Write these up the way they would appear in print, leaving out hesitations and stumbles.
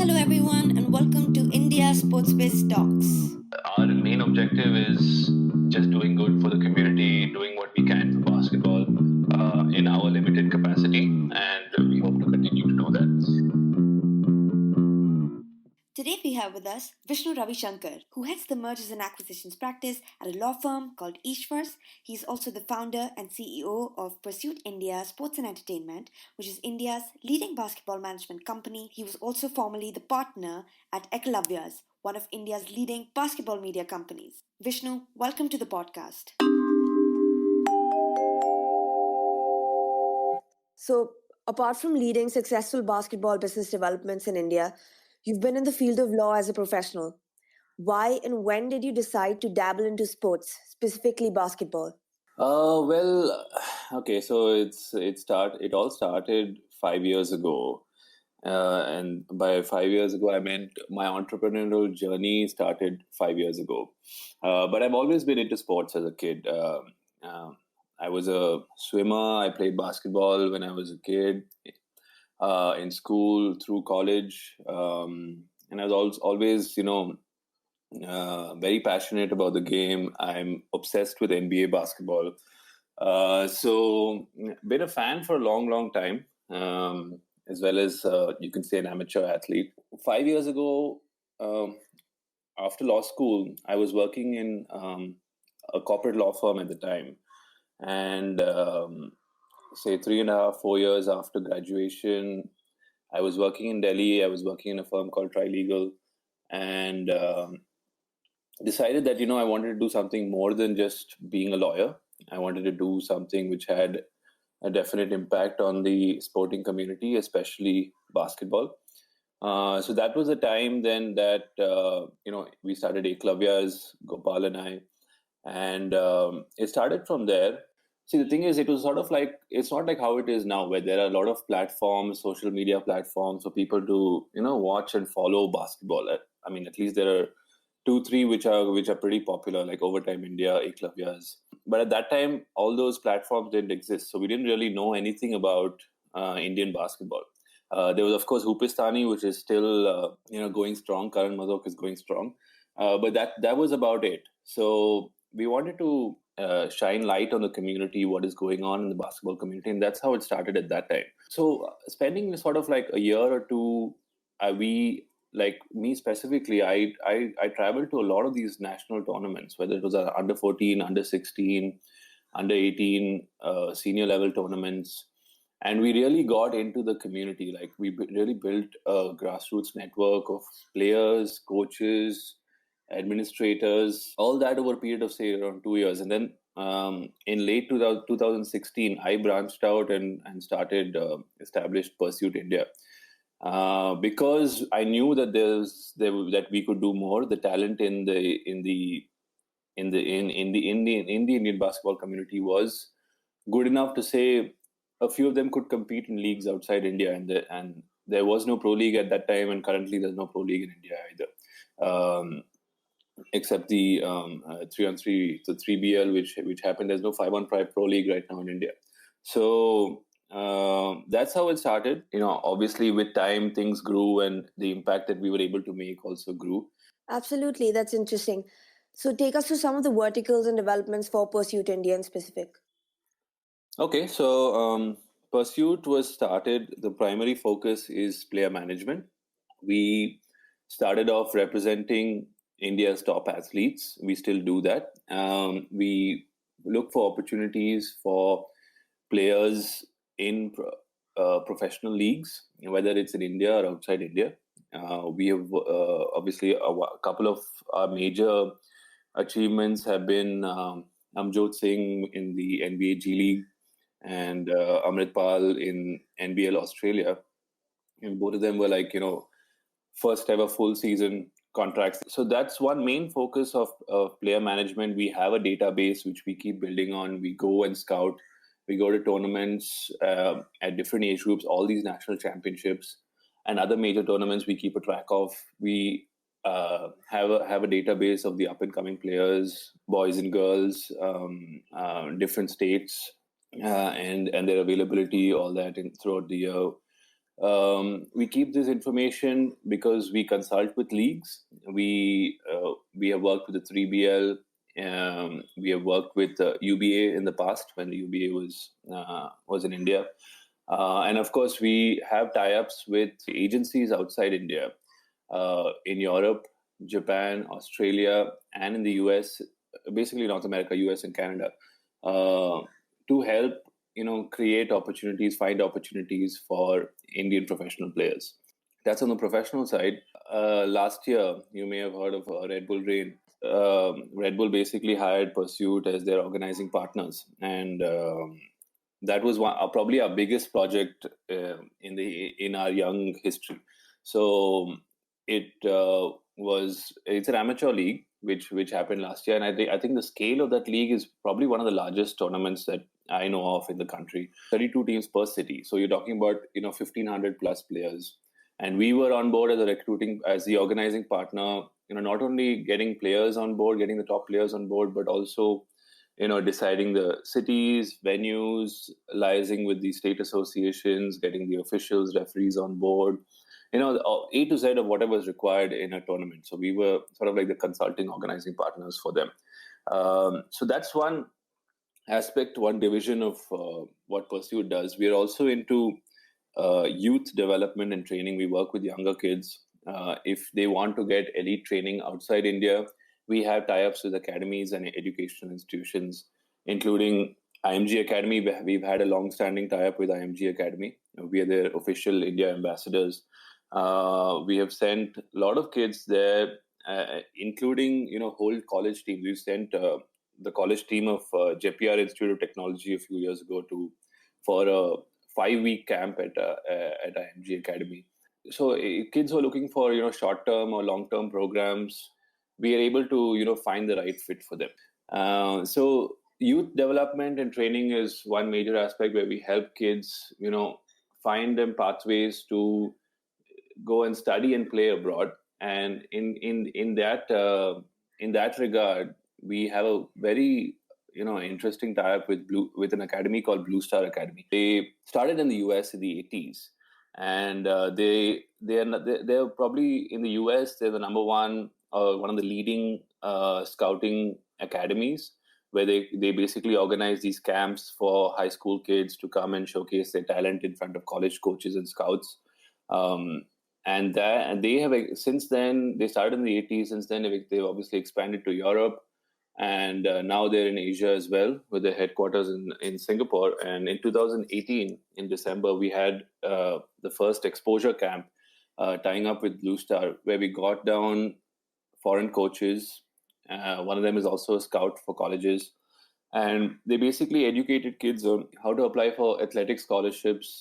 Hello, everyone, and welcome to India Sportsbiz Talks. Our main objective is just doing good for the community, doing what we can for basketball in our limited capacity, and we hope to continue to do that. Today, we have with us Vishnu Ravi Shankar, who heads the mergers and acquisitions practice at a law firm called Ishwars. He's also the founder and CEO of Pursuit India Sports and Entertainment, which is India's leading basketball management company. He was also formerly the partner at Eklavya's, one of India's leading basketball media companies. Vishnu, welcome to the podcast. So, apart from leading successful basketball business developments in India, you've been in the field of law as a professional. Why and when did you decide to dabble into sports, specifically basketball? Okay. So it all started 5 years ago, and by 5 years ago, I meant my entrepreneurial journey started 5 years ago. But I've always been into sports as a kid. I was a swimmer. I played basketball when I was a kid, in school, through college, and I was always, very passionate about the game. I'm obsessed with NBA basketball. So been a fan for a long, long time, as well as you can say an amateur athlete. 5 years ago, after law school, I was working in a corporate law firm at the time, and say 3.5, 4 years after graduation, I was working in Delhi. I was working in a firm called Trilegal, and decided that I wanted to do something more than just being a lawyer. I wanted to do something which had a definite impact on the sporting community, especially basketball. So that was the time then that we started Eklavya's, Gopal and I, and it started from there. See, the thing is, it was sort of like, it's not like how it is now, where there are a lot of platforms, social media platforms for people to watch and follow basketball. I mean, at least there are 2, 3 which are pretty popular, like Overtime India, Eklavya's. But at that time, all those platforms didn't exist, so we didn't really know anything about Indian basketball. There was, of course, Hoopistani, which is still going strong. Karan Mazok is going strong, but that was about it. So we wanted to shine light on the community, what is going on in the basketball community, and that's how it started at that time. So spending sort of like a year or two, we, like me specifically, I traveled to a lot of these national tournaments, whether it was under 14, under 16, under 18, senior level tournaments. And we really got into the community. Like, we really built a grassroots network of players, coaches, administrators, all that over a period of, say, around 2 years. And then in late 2016, I branched out and started established Pursuit India. Because I knew that that we could do more. The talent in the Indian basketball community was good enough to say a few of them could compete in leagues outside India, and there was no pro league at that time, and currently there's no pro league in India either, except the 3-on-3, the 3BL, which happened. There's no 5-on-5 pro league right now in India. So that's how it started. Obviously with time things grew, and the impact that we were able to make also grew. Absolutely, that's interesting. So, take us through some of the verticals and developments for Pursuit India in specific. Okay, so Pursuit was started. The primary focus is player management. We started off representing India's top athletes. We still do that. We look for opportunities for players in professional leagues, whether it's in India or outside India. We have obviously a couple of our major achievements have been Amjot Singh in the NBA G League and Amritpal in NBL Australia. And both of them were like, first ever full season contracts. So that's one main focus of player management. We have a database which we keep building on. We go and scout. We go to tournaments at different age groups, all these national championships and other major tournaments we keep a track of. We have a database of the up and coming players, boys and girls, different states, and their availability, all that throughout the year. We keep this information because we consult with leagues. We have worked with the 3BL. We have worked with UBA in the past when the UBA was in India, and of course we have tie-ups with agencies outside India, in Europe, Japan, Australia, and in the US, basically North America, US, and Canada, to help create opportunities, find opportunities for Indian professional players. That's on the professional side. Last year, you may have heard of Red Bull Rain. Red Bull basically hired Pursuit as their organizing partners, and that was probably our biggest project in our young history. So it's an amateur league which happened last year, and I think the scale of that league is probably one of the largest tournaments that I know of in the country. 32 teams per city, so you're talking about 1,500 plus players, and we were on board as the organizing partner. Not only getting players on board, getting the top players on board, but also deciding the cities, venues, liaising with the state associations, getting the officials, referees on board, A to Z of whatever is required in a tournament. So we were sort of like the consulting organizing partners for them. So that's one aspect, one division of what Pursuit does. We are also into youth development and training. We work with younger kids. If they want to get elite training outside India, we have tie-ups with academies and educational institutions, including IMG Academy. We've had a long-standing tie-up with IMG Academy. We are their official India ambassadors. We have sent a lot of kids there, including whole college teams. We've sent the college team of JPR Institute of Technology a few years ago for a 5-week camp at IMG Academy. So kids who are looking for short-term or long-term programs, we are able to find the right fit for them. So youth development and training is one major aspect where we help kids find them pathways to go and study and play abroad. And in that regard, we have a very interesting tie-up with an academy called Blue Star Academy. They started in the US in the 80s, and they're probably in the US. They're the number one of the leading scouting academies, where they basically organize these camps for high school kids to come and showcase their talent in front of college coaches and scouts. And they have, since then, they started in the 80s. Since then, they've obviously expanded to Europe, and now they're in Asia as well, with their headquarters in Singapore. And in 2018, in December, we had the first exposure camp, tying up with Blue Star, where we got down foreign coaches. One of them is also a scout for colleges. And they basically educated kids on how to apply for athletic scholarships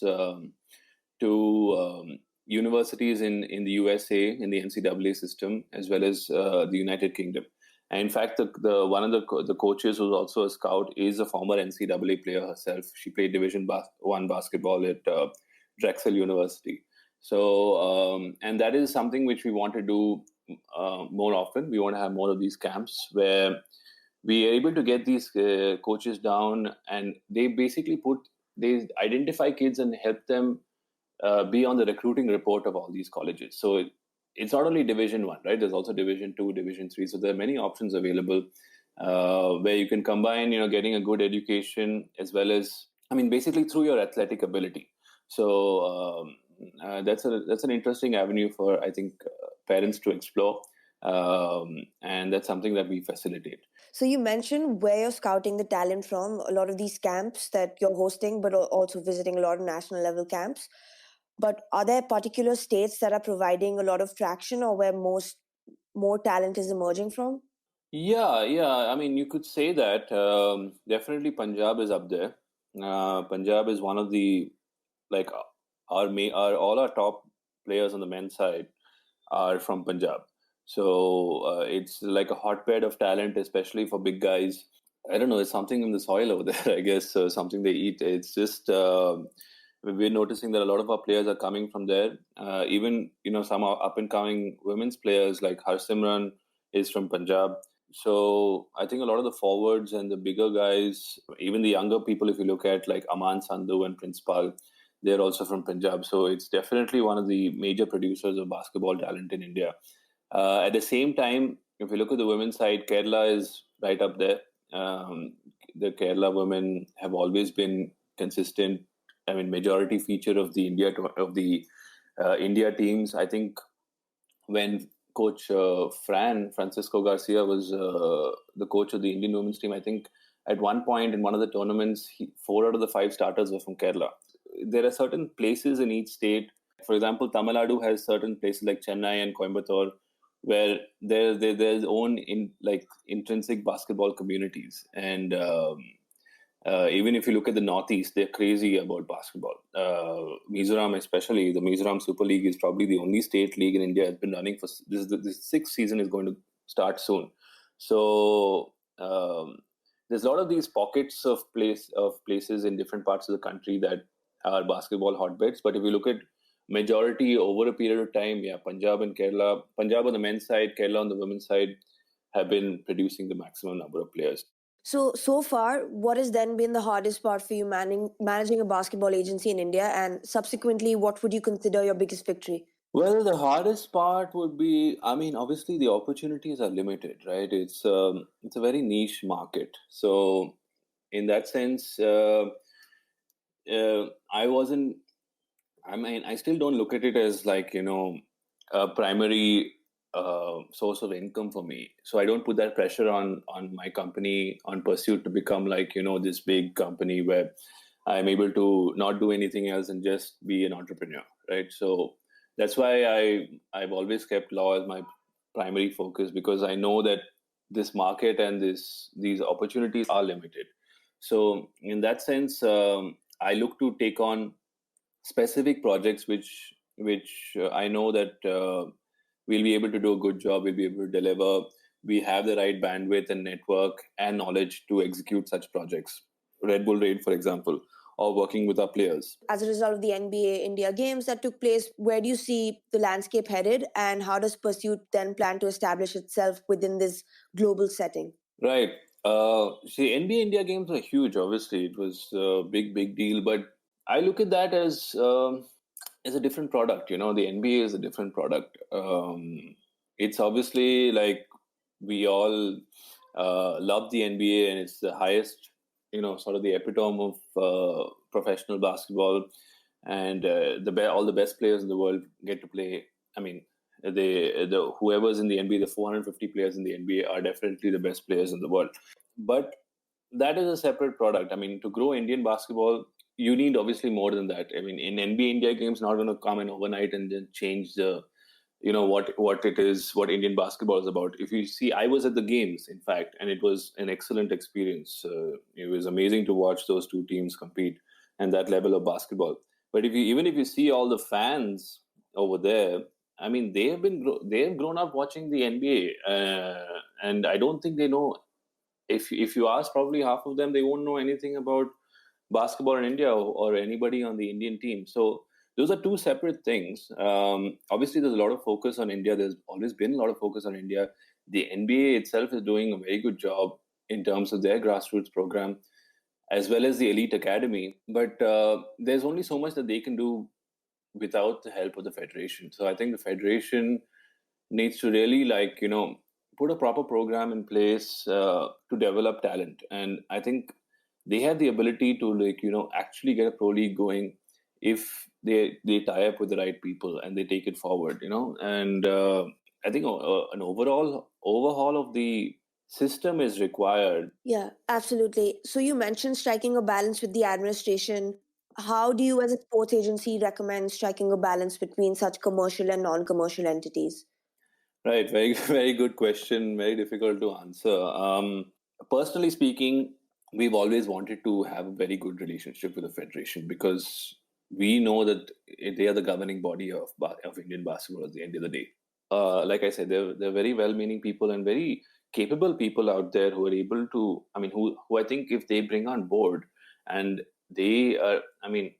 to universities in the USA, in the NCAA system, as well as the United Kingdom. And in fact, the one of the coaches who's also a scout is a former NCAA player herself. She played Division 1 basketball at Drexel University. So, and that is something which we want to do more often. We want to have more of these camps where we are able to get these coaches down, and they basically they identify kids and help them be on the recruiting report of all these colleges. So it's not only Division 1, right? There's also Division 2, Division 3. So there are many options available where you can combine, getting a good education as well as, basically through your athletic ability. So that's an interesting avenue for, I think, parents to explore. And that's something that we facilitate. So you mentioned where you're scouting the talent from, a lot of these camps that you're hosting, but also visiting a lot of national level camps. But are there particular states that are providing a lot of traction, or where more talent is emerging from? Yeah. You could say that. Definitely Punjab is up there. Punjab is one of the, like, all our top players on the men's side are from Punjab. So it's like a hotbed of talent, especially for big guys. I don't know, it's something in the soil over there, I guess, something they eat. It's just, we're noticing that a lot of our players are coming from there. Even, some up and coming women's players like Harsimran is from Punjab. So I think a lot of the forwards and the bigger guys, even the younger people, if you look at like Aman Sandhu and Prince Pal, they're also from Punjab. So it's definitely one of the major producers of basketball talent in India. At the same time, if you look at the women's side, Kerala is right up there. Um, the Kerala women have always been consistent. I mean, majority feature of the India teams. I think when coach Francisco Garcia was the coach of the Indian women's team, I think at one point in one of the tournaments, 4 out of the 5 starters were from Kerala. There are certain places in each state. For example, Tamil Nadu has certain places like Chennai and Coimbatore where there's own intrinsic basketball communities, and even if you look at the Northeast, they're crazy about basketball. Mizoram, especially the Mizoram Super League, is probably the only state league in India that's been running for this sixth season is going to start soon. So there's a lot of these pockets of places in different parts of the country that are basketball hotbeds. But if you look at majority over a period of time, yeah, Punjab and Kerala, Punjab on the men's side, Kerala on the women's side, have been producing the maximum number of players. So far, what has then been the hardest part for you managing a basketball agency in India? And subsequently, what would you consider your biggest victory? Well, the hardest part would be, I mean, obviously the opportunities are limited, right? It's a very niche market. So in that sense, I wasn't. I mean, I still don't look at it as like a primary source of income for me. So I don't put that pressure on my company on Pursuit to become like this big company where I'm able to not do anything else and just be an entrepreneur, right? So that's why I've always kept law as my primary focus, because I know that this market and these opportunities are limited. So in that sense, I look to take on specific projects which I know that we'll be able to do a good job. We'll be able to deliver. We have the right bandwidth and network and knowledge to execute such projects. Red Bull Raid, for example, or working with our players. As a result of the NBA India games that took place, where do you see the landscape headed, and how does Pursuit then plan to establish itself within this global setting? Right. See, NBA India games are huge. Obviously, it was a big deal. But I look at that as a different product. The NBA is a different product. It's obviously like we all love the NBA, and it's the highest, sort of the epitome of professional basketball, and all the best players in the world get to play. I mean, the whoever's in the NBA, the 450 players in the NBA are definitely the best players in the world. But that is a separate product. I mean, to grow Indian basketball, you need obviously more than that. I mean, in NBA India games, not going to come in overnight and then change the what it is, what Indian basketball is about. If you see, I was at the games, in fact, and it was an excellent experience. It was amazing to watch those two teams compete and that level of basketball. But even if you see all the fans over there, I mean, they have grown up watching the NBA, and I don't think they know. If you ask probably half of them, they won't know anything about basketball in India or anybody on the Indian team. So those are two separate things. Obviously, there's a lot of focus on India. There's always been a lot of focus on India. The NBA itself is doing a very good job in terms of their grassroots program, as well as the elite academy. But there's only so much that they can do without the help of the federation. So I think the federation needs to really put a proper program in place to develop talent. And I think they have the ability to actually get a pro league going if they tie up with the right people and they take it forward. And I think an overhaul of the system is required. Yeah, absolutely. So you mentioned striking a balance with the administration. How do you, as a sports agency, recommend striking a balance between such commercial and non-commercial entities? Right, very very good question. Very difficult to answer. Personally speaking, we've always wanted to have a very good relationship with the federation, because we know that they are the governing body of Indian basketball at the end of the day. Like I said, they're very well-meaning people and very capable people out there who are able to. I mean, who I think if they bring on board, and they are, I mean,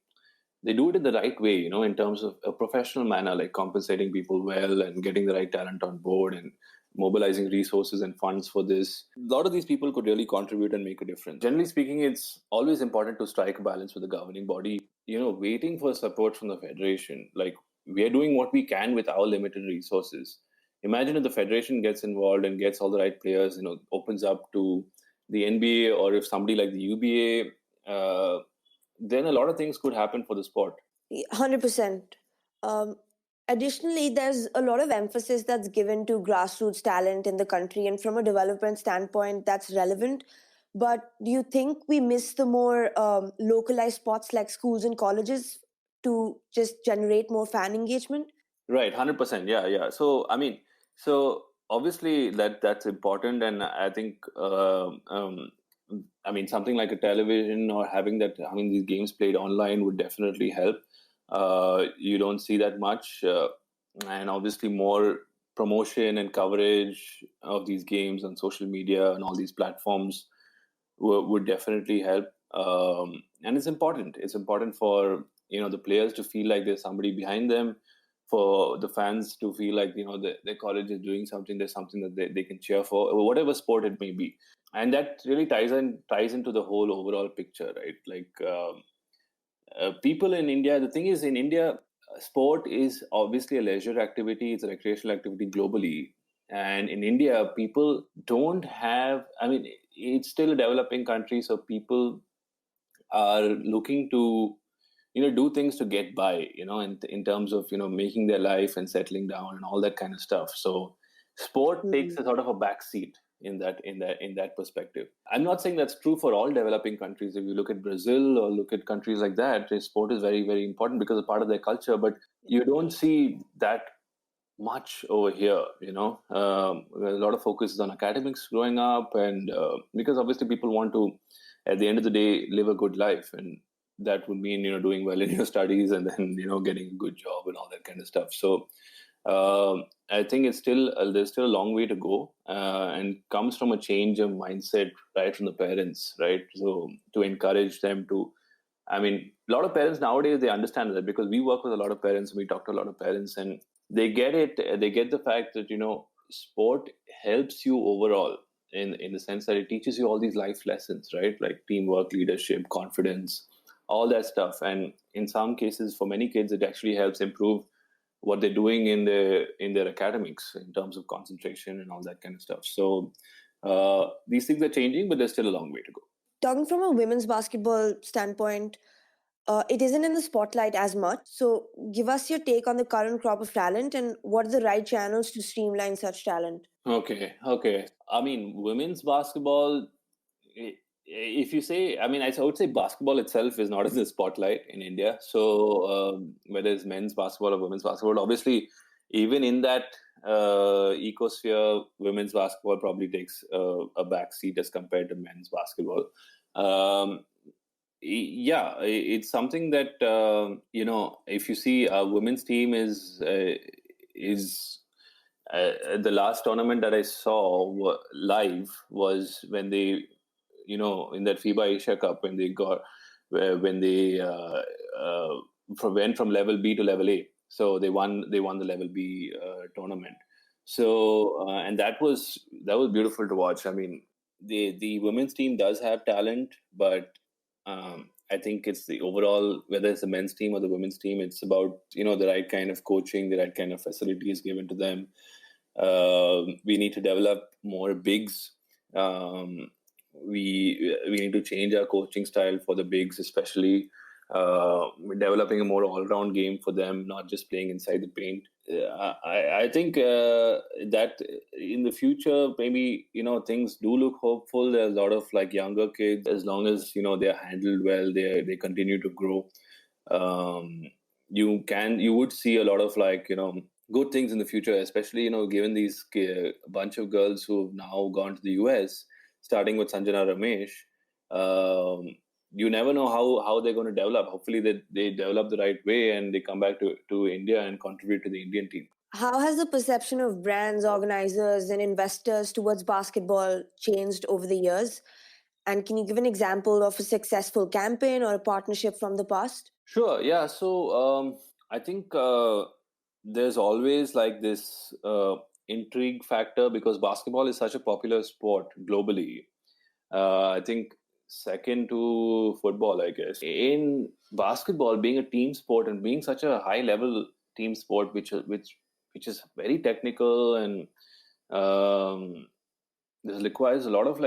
they do it in the right way, in terms of a professional manner, like compensating people well and getting the right talent on board and mobilizing resources and funds for this. A lot of these people could really contribute and make a difference. Generally speaking, it's always important to strike a balance with the governing body, waiting for support from the federation. Like, we are doing what we can with our limited resources. Imagine if the federation gets involved and gets all the right players, opens up to the NBA, or if somebody like the UBA, then a lot of things could happen for the sport. 100%. Um, Additionally, there's a lot of emphasis that's given to grassroots talent in the country, and from a development standpoint, that's relevant. But do you think we miss the more localized spots like schools and colleges to just generate more fan engagement? Right, 100%. Yeah. So obviously that's important, and I think something like a television or having these games played online would definitely help. You don't see that much, and obviously more promotion and coverage of these games on social media and all these platforms would definitely help. And it's important. It's important for the players to feel like there's somebody behind them, for the fans to feel like their college is doing something. There's something that they can cheer for, whatever sport it may be, and that really ties into the whole overall picture, right? Like, people in India. The thing is, in India, sport is obviously a leisure activity. It's a recreational activity globally, and in India, people don't have. It's still a developing country, so people are looking to do things to get by, in terms of making their life and settling down and all that kind of stuff. So sport takes a sort of a back seat in that perspective. I'm not saying that's true for all developing countries. If you look at Brazil or look at countries like that, sport is very, very important because it's part of their culture, but you don't see that much over here. A lot of focus is on academics growing up, and because obviously people want to, at the end of the day, live a good life, and that would mean doing well in your studies, and then getting a good job and all that kind of stuff. So I think it's still there's still a long way to go, and comes from a change of mindset right from the parents, right? So to encourage them to, a lot of parents nowadays, they understand that, because we work with a lot of parents, we talk to a lot of parents, and they get it. They get the fact that sport helps you overall, in the sense that it teaches you all these life lessons, right? Like teamwork, leadership, confidence, all that stuff. And in some cases, for many kids, it actually helps improve what they're doing in their academics, in terms of concentration and all that kind of stuff. So these things are changing, but there's still a long way to go. Talking from a women's basketball standpoint, it isn't in the spotlight as much. So, give us your take on the current crop of talent and what are the right channels to streamline such talent. Okay. Women's basketball, if you say, I would say basketball itself is not in the spotlight in India. So whether it's men's basketball or women's basketball, obviously, even in that ecosphere, women's basketball probably takes a back seat as compared to men's basketball. It's something that if you see, a women's team is the last tournament that I saw live was when they, in that FIBA Asia Cup, when they went from level B to level A. So they won the level B tournament. So and that was beautiful to watch. The women's team does have talent, but I think it's the overall, whether it's the men's team or the women's team, it's about the right kind of coaching, the right kind of facilities given to them. We need to develop more bigs. We need to change our coaching style for the bigs, especially developing a more all-round game for them, not just playing inside the paint. I think that in the future, maybe things do look hopeful. There's a lot of younger kids. As long as they're handled well, they continue to grow. You would see a lot of good things in the future, especially given these bunch of girls who've now gone to the US, starting with Sanjana Ramesh. You never know how they're going to develop. Hopefully they develop the right way and they come back to India and contribute to the Indian team. How has the perception of brands, organizers, and investors towards basketball changed over the years? And can you give an example of a successful campaign or a partnership from the past? Sure, yeah. So I think there's always this intrigue factor because basketball is such a popular sport globally. I think second to football, I guess. In basketball, being a team sport and being such a high level team sport, which is very technical and this requires a lot of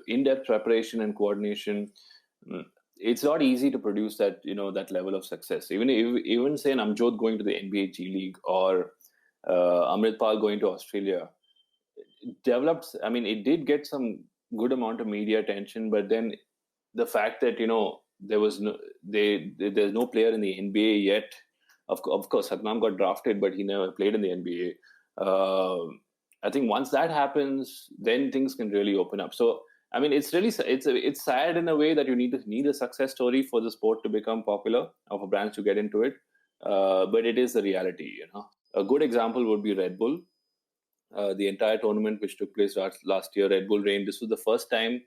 in-depth preparation and coordination. It's not easy to produce that that level of success. Even say an Amjot going to the NBA G League or Amritpal going to Australia developed. I mean, it did get some good amount of media attention, but then the fact that there's no player in the NBA yet. Of course, Satnam got drafted, but he never played in the NBA. I think once that happens, then things can really open up. So, I mean, it's sad in a way that you need a success story for the sport to become popular, or for brands to get into it. But it is the reality. A good example would be Red Bull. The entire tournament which took place last year, Red Bull Rain. This was the first time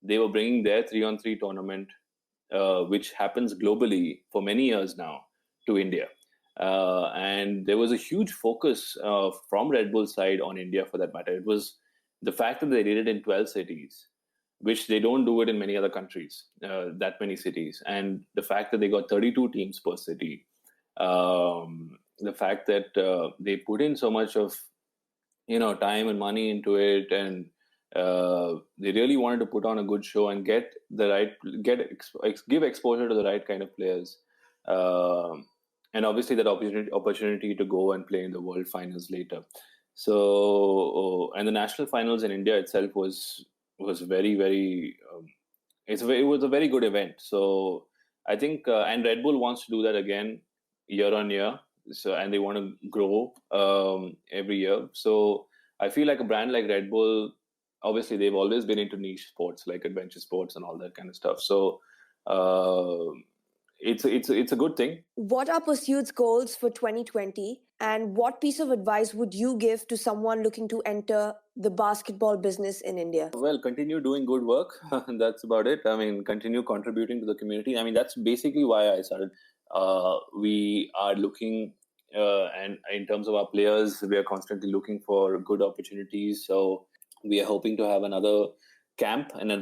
they were bringing their 3-on-3 tournament, which happens globally for many years now, to India. And there was a huge focus from Red Bull side on India for that matter. It was the fact that they did it in 12 cities, which they don't do it in many other countries, that many cities. And the fact that they got 32 teams per city, the fact that they put in so much of time and money into it, and they really wanted to put on a good show and give exposure to the right kind of players, and obviously that opportunity to go and play in the world finals later. So and the national finals in India itself was very, very it was a very good event. So I think and Red Bull wants to do that again year on year. So, and they want to grow every year. So I feel like a brand like Red Bull, obviously they've always been into niche sports like adventure sports and all that kind of stuff. So it's a good thing. What are Pursuit's goals for 2020, and what piece of advice would you give to someone looking to enter the basketball business in India? Well, continue doing good work. That's about it. I mean, continue contributing to the community. I mean, that's basically why I started. We are looking, and in terms of our players, we are constantly looking for good opportunities. So we are hoping to have another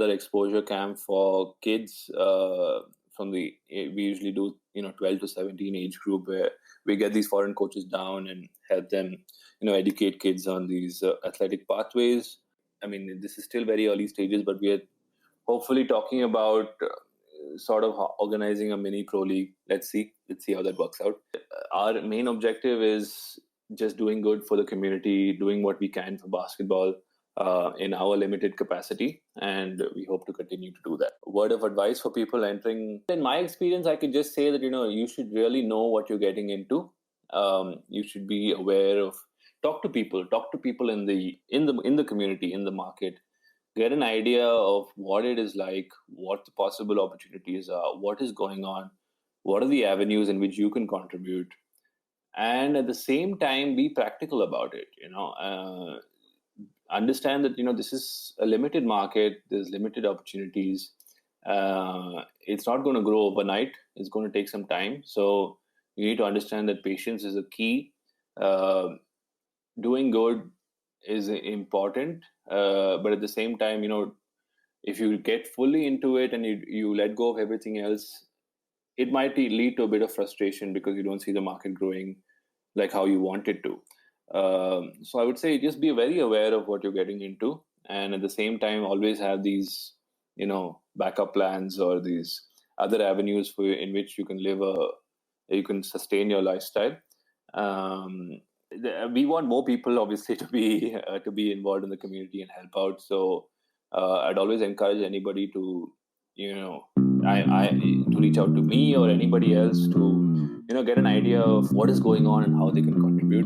exposure camp for kids. We usually do 12 to 17 age group, where we get these foreign coaches down and help them educate kids on these athletic pathways. I mean, this is still very early stages, but we are hopefully talking about sort of organizing a mini pro league. Let's see how that works out. Our main objective is just doing good for the community, doing what we can for basketball in our limited capacity, and we hope to continue to do that. Word of advice for people entering, in my experience, I could just say that you should really know what you're getting into. You should be aware of, talk to people in the community, in the market. Get an idea of what it is like, what the possible opportunities are, what is going on, what are the avenues in which you can contribute, and at the same time be practical about it. Understand that this is a limited market, there's limited opportunities. It's not going to grow overnight, it's going to take some time. So you need to understand that patience is a key. Doing good is important, but at the same time, if you get fully into it and you let go of everything else, it might lead to a bit of frustration because you don't see the market growing like how you want it to. So I would say just be very aware of what you're getting into, and at the same time always have these backup plans or these other avenues in which you can sustain your lifestyle. We want more people obviously to be involved in the community and help out. So I'd always encourage anybody to to reach out to me or anybody else to get an idea of what is going on and how they can contribute.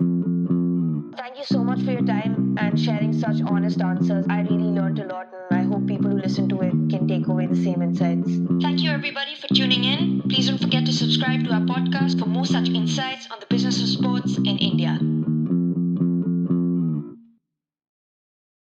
Thank you so much for your time and sharing such honest answers. I really learned a lot, and I hope people who listen to it can take away the same insights. Thank you everybody for tuning in. Please don't forget to subscribe to our podcast for more such insights on the business of sports in India.